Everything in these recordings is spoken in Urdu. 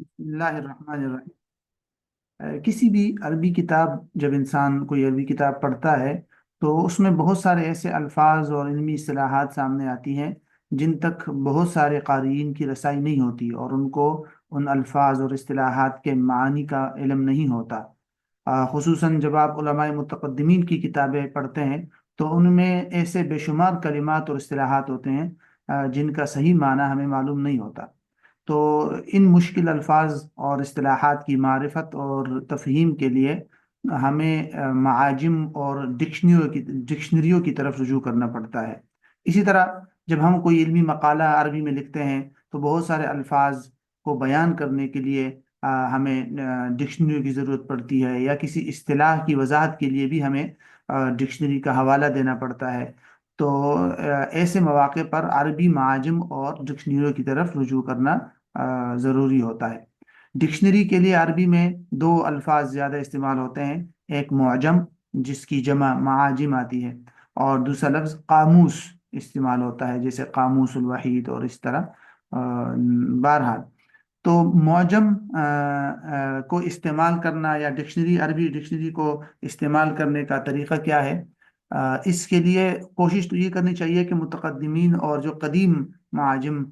بسم اللہ الرحمن الرحیم۔ کسی بھی عربی کتاب، جب انسان کوئی عربی کتاب پڑھتا ہے تو اس میں بہت سارے ایسے الفاظ اور علمی اصطلاحات سامنے آتی ہیں جن تک بہت سارے قارئین کی رسائی نہیں ہوتی، اور ان کو ان الفاظ اور اصطلاحات کے معانی کا علم نہیں ہوتا۔ خصوصاً جب آپ علماء متقدمین کی کتابیں پڑھتے ہیں تو ان میں ایسے بے شمار کلمات اور اصطلاحات ہوتے ہیں جن کا صحیح معنی ہمیں معلوم نہیں ہوتا۔ تو ان مشکل الفاظ اور اصطلاحات کی معرفت اور تفہیم کے لیے ہمیں معاجم اور ڈکشنریوں کی طرف رجوع کرنا پڑتا ہے۔ اسی طرح جب ہم کوئی علمی مقالہ عربی میں لکھتے ہیں تو بہت سارے الفاظ کو بیان کرنے کے لیے ہمیں ڈکشنریوں کی ضرورت پڑتی ہے، یا کسی اصطلاح کی وضاحت کے لیے بھی ہمیں ڈکشنری کا حوالہ دینا پڑتا ہے۔ تو ایسے مواقع پر عربی معاجم اور ڈکشنریوں کی طرف رجوع کرنا ضروری ہوتا ہے۔ ڈکشنری کے لیے عربی میں دو الفاظ زیادہ استعمال ہوتے ہیں، ایک معجم جس کی جمع معاجم آتی ہے، اور دوسرا لفظ قاموس استعمال ہوتا ہے، جیسے قاموس الوحید اور اس طرح۔ بہرحال تو معجم کو استعمال کرنا، یا ڈکشنری، عربی ڈکشنری کو استعمال کرنے کا طریقہ کیا ہے؟ اس کے لیے کوشش تو یہ کرنی چاہیے کہ متقدمین اور جو قدیم معاجم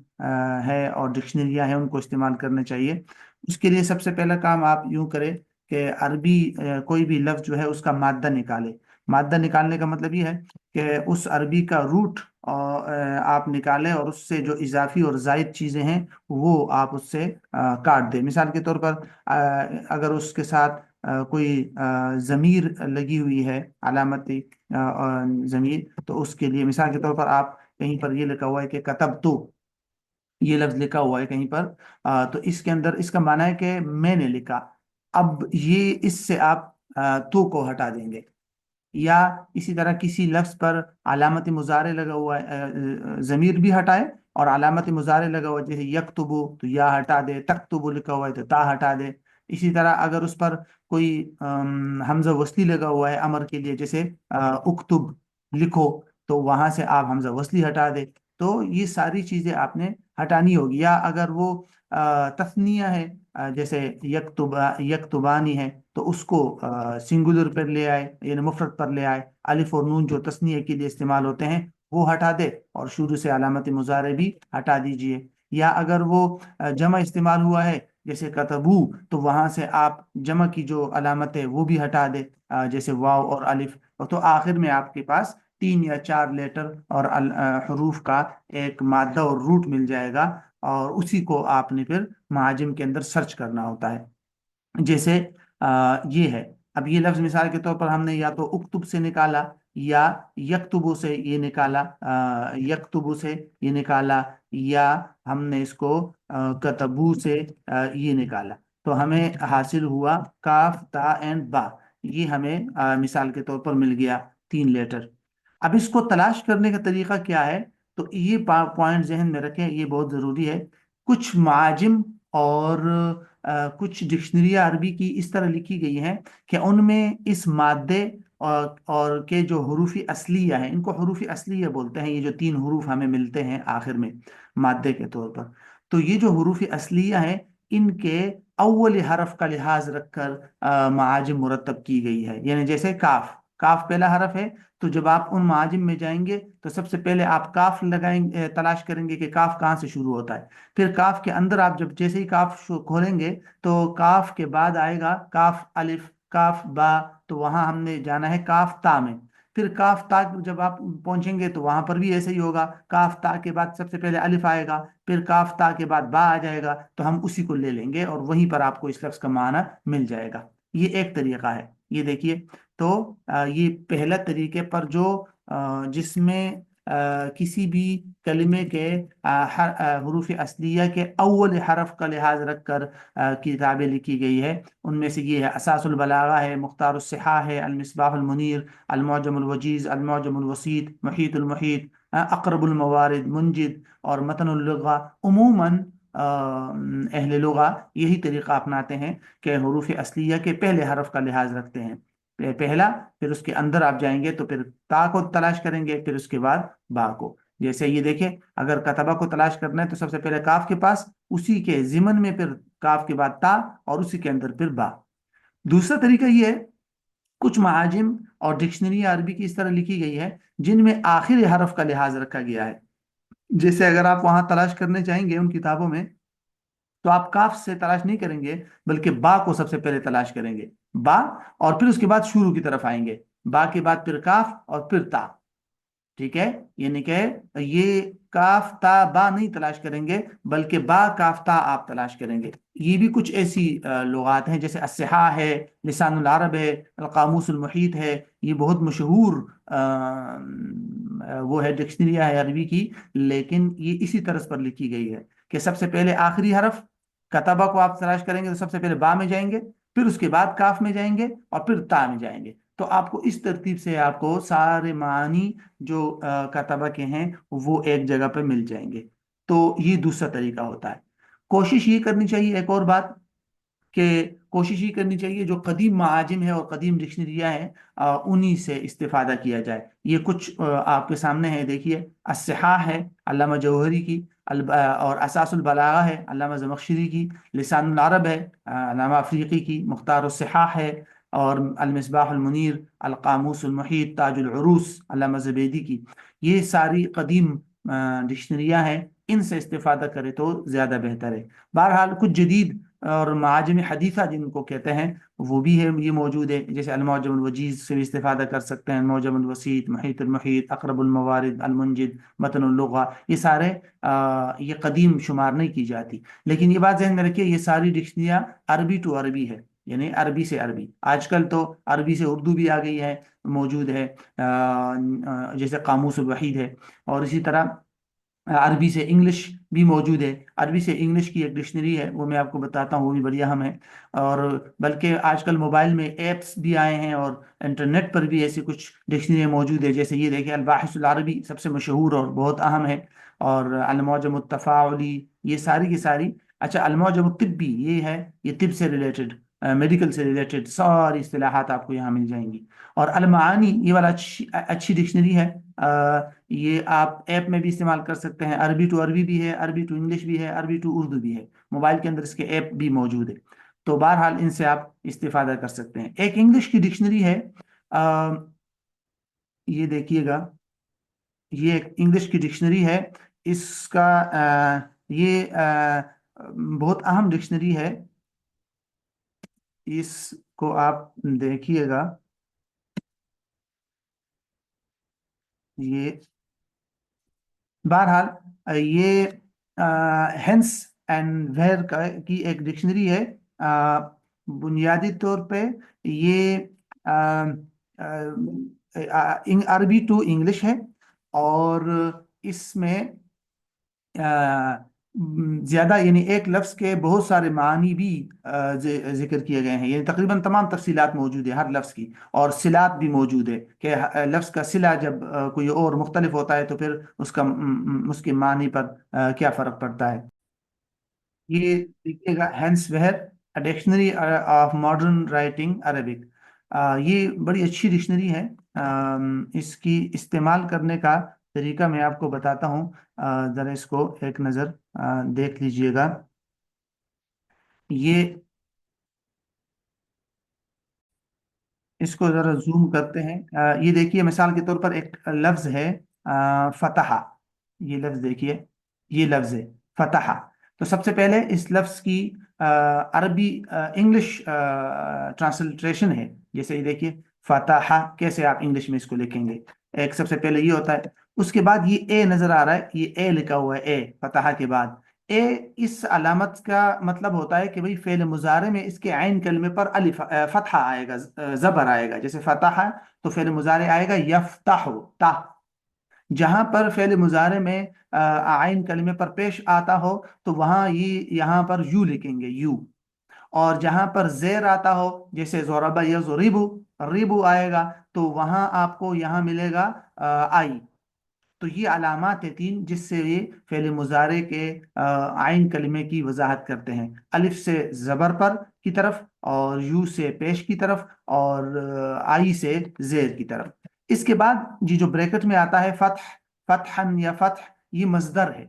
ہے اور ڈکشنریاں ہیں ان کو استعمال کرنا چاہیے۔ اس کے لیے سب سے پہلا کام آپ یوں کریں کہ عربی کوئی بھی لفظ جو ہے اس کا مادہ نکالے۔ مادہ نکالنے کا مطلب یہ ہے کہ اس عربی کا روٹ آپ نکالیں، اور اس سے جو اضافی اور زائد چیزیں ہیں وہ آپ اس سے کاٹ دیں۔ مثال کے طور پر اگر اس کے ساتھ کوئی ضمیر لگی ہوئی ہے، علامتی ضمیر، تو اس کے لیے مثال کے طور پر آپ کہیں پر یہ لکھا ہوا ہے کہ کتب تو، یہ لفظ لکھا ہوا ہے کہیں پر، تو اس کے اندر اس کا معنی ہے کہ میں نے لکھا۔ اب یہ اس سے آپ تو کو ہٹا دیں گے، یا اسی طرح کسی لفظ پر علامت مضارع لگا ہوا ہے، ضمیر بھی ہٹائے اور علامت مضارع لگا ہوا ہے، جیسے یکتبو تو یا ہٹا دے، تکتبو لکھا ہوا ہے تو تا ہٹا دے۔ اسی طرح اگر اس پر کوئی حمزہ وصلی لگا ہوا ہے امر کے لیے، جیسے اکتب لکھو، تو وہاں سے آپ حمزہ وصلی ہٹا دے۔ تو یہ ساری چیزیں آپ نے ہٹانی ہوگی۔ یا اگر وہ تثنیہ ہے، جیسے یکتبانی ہے، تو اس کو سنگولر پر لے آئے، یعنی مفرد پر لے آئے۔ الف اور نون جو تثنیہ کے لیے استعمال ہوتے ہیں وہ ہٹا دے، اور شروع سے علامت مضارع بھی ہٹا دیجئے۔ یا اگر وہ جمع استعمال ہوا ہے، جیسے کتبو، تو وہاں سے آپ جمع کی جو علامت ہے وہ بھی ہٹا دے، جیسے واو اور الف۔ تو آخر میں آپ کے پاس 3 یا 4 لیٹر اور حروف کا ایک مادہ اور روٹ مل جائے گا، اور اسی کو آپ نے پھر معاجم کے اندر سرچ کرنا ہوتا ہے۔ جیسے یہ ہے، اب یہ لفظ مثال کے طور پر ہم نے یا تو اکتب سے نکالا، یا یکتبو سے یہ نکالا، یکتبو سے یہ نکالا، یا ہم نے اس کو کتبو سے یہ نکالا، تو ہمیں حاصل ہوا کاف تا اینڈ با۔ یہ ہمیں مثال کے طور پر مل گیا 3 لیٹر۔ اب اس کو تلاش کرنے کا طریقہ کیا ہے؟ تو یہ پوائنٹ ذہن میں رکھیں، یہ بہت ضروری ہے۔ کچھ معاجم اور کچھ ڈکشنریاں عربی کی اس طرح لکھی گئی ہیں کہ ان میں اس مادے اور کے جو حروف اصلیہ ہیں، ان کو حروف اصلیہ بولتے ہیں، یہ جو 3 حروف ہمیں ملتے ہیں آخر میں مادے کے طور پر، تو یہ جو حروف اصلیہ ہیں ان کے اول حرف کا لحاظ رکھ کر معاجم مرتب کی گئی ہے۔ یعنی جیسے کاف، کاف پہلا حرف ہے، تو جب آپ ان معاجم میں جائیں گے تو سب سے پہلے آپ کاف تلاش کریں گے کہ کاف کہاں سے شروع ہوتا ہے۔ پھر کاف کے اندر آپ جب جیسے ہی کاف کھولیں گے تو کاف کے بعد آئے گا کاف الف، کاف با، تو وہاں ہم نے جانا ہے کاف تا میں۔ پھر کاف تا جب آپ پہنچیں گے تو وہاں پر بھی ایسے ہی ہوگا، کاف تا کے بعد سب سے پہلے الف آئے گا، پھر کاف تا کے بعد با آ جائے گا، تو ہم اسی کو لے لیں گے اور وہیں پر آپ کو اس لفظ کا معنی مل جائے گا۔ یہ ایک طریقہ ہے، یہ دیکھیے۔ تو یہ پہلا طریقے پر جو جس میں کسی بھی کلمے کے حروف اصلیہ کے اول حرف کا لحاظ رکھ کر کتابیں لکھی گئی ہے، ان میں سے یہ ہے اساس البلاغہ ہے، مختار الصحاح ہے، المصباح المنیر، المعجم الوجیز، المعجم الوسیط، محیط المحیط، اقرب الموارد، منجد اور متن اللغہ۔ عموماً اہل لغہ یہی طریقہ اپناتے ہیں کہ حروف اصلیہ کے پہلے حرف کا لحاظ رکھتے ہیں، پہلا، پھر اس کے اندر آپ جائیں گے تو پھر تا کو تلاش کریں گے، پھر اس کے بعد با کو۔ جیسے یہ دیکھیں، اگر کتبہ کو تلاش کرنا ہے تو سب سے پہلے کاف کے پاس، اسی کے ضمن میں پھر کاف کے بعد تا اور اسی کے اندر پھر با۔ دوسرا طریقہ یہ ہے، کچھ معاجم اور ڈکشنری عربی کی اس طرح لکھی گئی ہے جن میں آخری حرف کا لحاظ رکھا گیا ہے۔ جیسے اگر آپ وہاں تلاش کرنے چاہیں گے ان کتابوں میں، تو آپ کاف سے تلاش نہیں کریں گے بلکہ با کو سب سے پہلے تلاش کریں گے، با، اور پھر اس کے بعد شروع کی طرف آئیں گے، با کے بعد پھر کاف اور پھر تا۔ ٹھیک ہے، یعنی کہ یہ کاف تا با نہیں تلاش کریں گے بلکہ با کاف تا آپ تلاش کریں گے۔ یہ بھی کچھ ایسی لغات ہیں جیسے الصحاح ہے، لسان العرب ہے، القاموس المحیط ہے، یہ بہت مشہور وہ ہے ڈکشنری ہے عربی کی، لیکن یہ اسی طرز پر لکھی گئی ہے کہ سب سے پہلے آخری حرف کتبہ کو آپ تلاش کریں گے تو سب سے پہلے با میں جائیں گے، پھر اس کے بعد کاف میں جائیں گے اور پھر تا میں جائیں گے۔ تو آپ کو اس ترتیب سے آپ کو سارے معنی جو کتبہ کے ہیں وہ ایک جگہ پہ مل جائیں گے۔ تو یہ دوسرا طریقہ ہوتا ہے۔ کوشش یہ کرنی چاہیے، ایک اور بات، کہ کوشش یہ کرنی چاہیے جو قدیم معاجم ہے اور قدیم ڈکشنریاں ہیں انہی سے استفادہ کیا جائے۔ یہ کچھ آپ کے سامنے ہے، دیکھیے، الصحاح ہے علامہ جوہری کی، اور اساس البلاغہ ہے علامہ زمخشری کی، لسان العرب ہے علامہ افریقی کی، مختار الصحاح ہے، اور المصباح المنیر، القاموس المحیط، تاج العروس علامہ زبیدی کی۔ یہ ساری قدیم ڈکشنریاں ہیں، ان سے استفادہ کرے تو زیادہ بہتر ہے۔ بہرحال کچھ جدید اور معاجم حدیثہ جن کو کہتے ہیں وہ بھی ہے، یہ موجود ہے، جیسے المعجم الوجیز سے بھی استفادہ کر سکتے ہیں، معجم الوسیط، محیط المحیط، اقرب الموارد، المنجد، متن اللغہ، یہ سارے یہ قدیم شمار نہیں کی جاتی۔ لیکن یہ بات ذہن میں رکھیے، یہ ساری ڈکشنریاں عربی ٹو عربی ہے، یعنی عربی سے عربی۔ آج کل تو عربی سے اردو بھی آ گئی ہے، موجود ہے، جیسے قاموس الوحید ہے، اور اسی طرح عربی سے انگلش بھی موجود ہے۔ عربی سے انگلش کی ایک ڈکشنری ہے، وہ میں آپ کو بتاتا ہوں، وہ بھی بڑی اہم ہے۔ اور بلکہ آج کل موبائل میں ایپس بھی آئے ہیں اور انٹرنیٹ پر بھی ایسی کچھ ڈکشنری موجود ہے، جیسے یہ دیکھیں، الباحث العربی سب سے مشہور اور بہت اہم ہے، اور المعجم التفاعلی، یہ ساری کی ساری۔ اچھا، المعجم الطبی یہ ہے، یہ طب سے ریلیٹڈ، میڈیکل سے ریلیٹڈ ساری اصطلاحات آپ کو یہاں مل جائیں گی۔ اور المعانی یہ والا اچھی ڈکشنری ہے، یہ آپ ایپ میں بھی استعمال کر سکتے ہیں، عربی ٹو عربی بھی ہے، عربی ٹو انگلش بھی ہے، عربی ٹو اردو بھی ہے، موبائل کے اندر اس کے ایپ بھی موجود ہے۔ تو بہرحال ان سے آپ استفادہ کر سکتے ہیں۔ ایک انگلش کی ڈکشنری ہے، آ، یہ دیکھیے گا، یہ ایک انگلش کی ڈکشنری ہے، اس کا یہ بہت اہم ڈکشنری ہے، اس کو آپ دیکھیے گا، یہ بہرحال یہ ہینس اینڈ ویئر کی ایک ڈکشنری ہے۔ بنیادی طور پہ یہ عربی ٹو انگلش ہے، اور اس میں زیادہ، یعنی ایک لفظ کے بہت سارے معنی بھی ذکر کیے گئے ہیں، یعنی تقریباً تمام تفصیلات موجود ہے ہر لفظ کی، اور صلات بھی موجود ہے کہ لفظ کا صلہ جب کوئی اور مختلف ہوتا ہے تو پھر اس کا اس کے معنی پر کیا فرق پڑتا ہے۔ یہ دیکھیے گا، Hans Wehr, dictionary of modern writing Arabic, یہ بڑی اچھی ڈکشنری ہے۔ اس کی استعمال کرنے کا طریقہ میں آپ کو بتاتا ہوں، ذرا اس کو ایک نظر دیکھ لیجئے گا۔ یہ اس کو ذرا زوم کرتے ہیں، یہ دیکھیے، مثال کے طور پر ایک لفظ ہے فتح، یہ لفظ دیکھیے، یہ لفظ ہے فتح۔ تو سب سے پہلے اس لفظ کی عربی انگلش ٹرانسلیٹریشن ہے، جیسے یہ دیکھیے فتح، کیسے آپ انگلش میں اس کو لکھیں گے؟ ایک سب سے پہلے یہ ہوتا ہے، اس کے بعد یہ اے نظر آ رہا ہے، یہ اے لکھا ہوا ہے، اے فتح کے بعد اے، اس علامت کا مطلب ہوتا ہے کہ بھئی فعل مضارع میں اس کے عین کلمے پر الف فتحہ آئے گا، زبر آئے گا، جیسے فتح تو فعل مضارع آئے گا یفتح، تا، جہاں پر فعل مضارع میں عین کلمے پر پیش آتا ہو تو وہاں یہ یہاں پر یو لکھیں گے، یو، اور جہاں پر زیر آتا ہو، جیسے ضرب یضرب، ریبو آئے گا، تو وہاں آپ کو یہاں ملے گا آئی۔ تو یہ علامات ہیں تین جس سے یہ فعل مضارع کے عین کلمے کی وضاحت کرتے ہیں، الف سے زبر پر کی طرف، اور یو سے پیش کی طرف، اور آئی سے زیر کی طرف۔ اس کے بعد جی جو بریکٹ میں آتا ہے فتح، فتحن یا فتح، یہ مصدر ہے،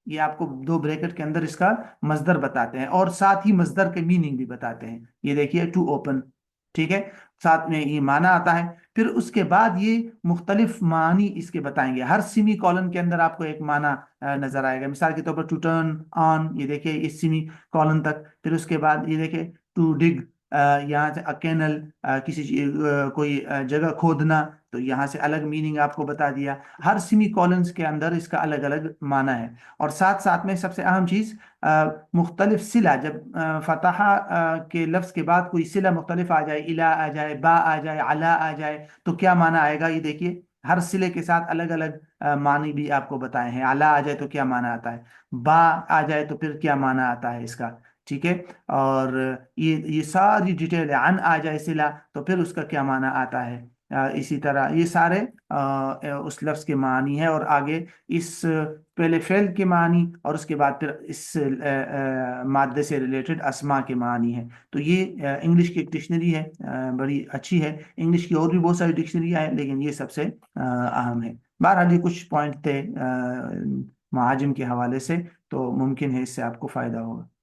یہ آپ کو دو بریکٹ کے اندر اس کا مصدر بتاتے ہیں، اور ساتھ ہی مصدر کے میننگ بھی بتاتے ہیں. یہ دیکھیے ٹو اوپن، ٹھیک ہے، ساتھ میں یہ معنی آتا ہے. پھر اس کے بعد یہ مختلف معنی اس کے بتائیں گے. ہر سیمی کولن کے اندر آپ کو ایک معنی نظر آئے گا. مثال کے طور پر ٹو ٹرن آن، یہ دیکھیے اس سیمی کولن تک. پھر اس کے بعد یہ دیکھیے ٹو ڈگ، یہاں سے اکینل، کوئی جگہ کھودنا، تو یہاں سے الگ میننگ آپ کو بتا دیا. ہر سیمی کولنز کے اندر اس کا الگ الگ معنی ہے. اور ساتھ ساتھ میں سب سے اہم چیز، مختلف صلہ، جب فتح کے لفظ کے بعد کوئی صلہ مختلف آ جائے، الا آ جائے، با آ جائے، علا آ جائے، تو کیا معنی آئے گا. یہ دیکھیے ہر صلے کے ساتھ الگ الگ معنی بھی آپ کو بتائے ہیں. علا آ جائے تو کیا معنی آتا ہے، با آ جائے تو پھر کیا معنی آتا ہے اس کا، ٹھیک ہے. اور یہ ساری ڈیٹیل ہے. عن آ جائے صلہ تو پھر اس کا کیا معنی آتا ہے. اسی طرح یہ سارے اس لفظ کے معنی ہے. اور آگے اس پہلے فعل کے معنی، اور اس کے بعد پھر اس مادے سے ریلیٹڈ اسما کے معنی ہے. تو یہ انگلش کی ایک ڈکشنری ہے، بڑی اچھی ہے. انگلش کی اور بھی بہت ساری ڈکشنریاں ہیں، لیکن یہ سب سے اہم ہے. بہرحال یہ کچھ پوائنٹ تھے معاجم کے حوالے سے، تو ممکن ہے اس سے آپ کو فائدہ ہوگا.